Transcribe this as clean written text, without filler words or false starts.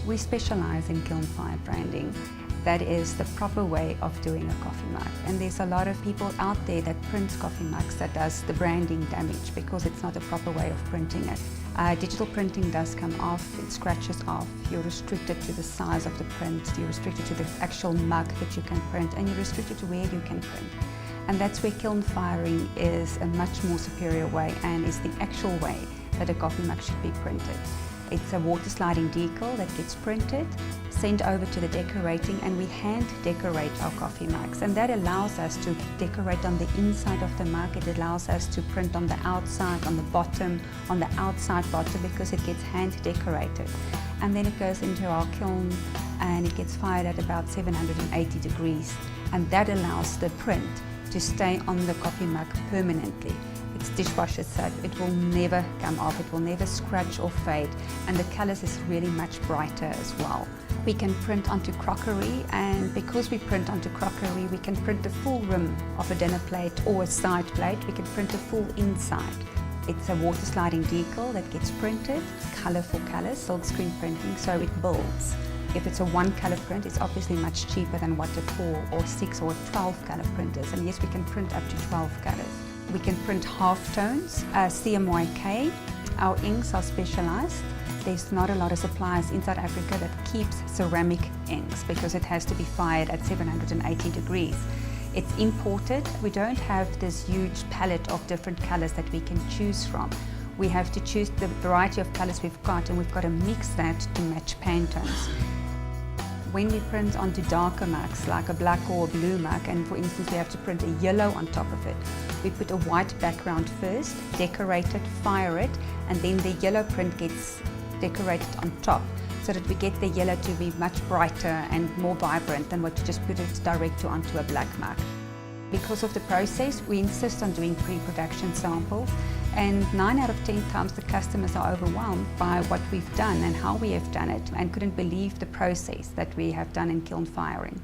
We specialize in kiln fire branding. That is the proper way of doing a coffee mug. And there's a lot of people out there that print coffee mugs that does the branding damage because it's not a proper way of printing it. Digital printing does come off, it scratches off, you're restricted to the size of the print, you're restricted to the actual mug that you can print, and you're restricted to where you can print. And that's where kiln firing is a much more superior way and is the actual way that a coffee mug should be printed. It's a water sliding decal that gets printed, sent over to the decorating, and we hand decorate our coffee mugs. And that allows us to decorate on the inside of the mug. It allows us to print on the outside, on the bottom, on the outside bottom, because it gets hand decorated. And then it goes into our kiln and it gets fired at about 780 degrees. And that allows the print to stay on the coffee mug permanently. It's dishwasher safe, it will never come off, it will never scratch or fade, and the colours is really much brighter as well. We can print onto crockery, and because we print onto crockery, we can print the full rim of a dinner plate or a side plate. We can print the full inside. It's a water sliding decal that gets printed, colour for colour, silkscreen printing, so it builds. If it's a one colour print, it's obviously much cheaper than what a 4 or 6 or 12 colour print is. And yes, we can print up to 12 colours. We can print half tones, CMYK. Our inks are specialised. There's not a lot of suppliers in South Africa that keeps ceramic inks because it has to be fired at 780 degrees. It's imported. We don't have this huge palette of different colours that we can choose from. We have to choose the variety of colours we've got, and we've got to mix that to match Pantones. When we print onto darker mugs, like a black or a blue mug, and for instance we have to print a yellow on top of it, we put a white background first, decorate it, fire it, and then the yellow print gets decorated on top, so that we get the yellow to be much brighter and more vibrant than what you just put it direct onto a black mug. Because of the process, we insist on doing pre-production samples, and 9 out of 10 times the customers are overwhelmed by what we've done and how we have done it, and couldn't believe the process that we have done in kiln firing.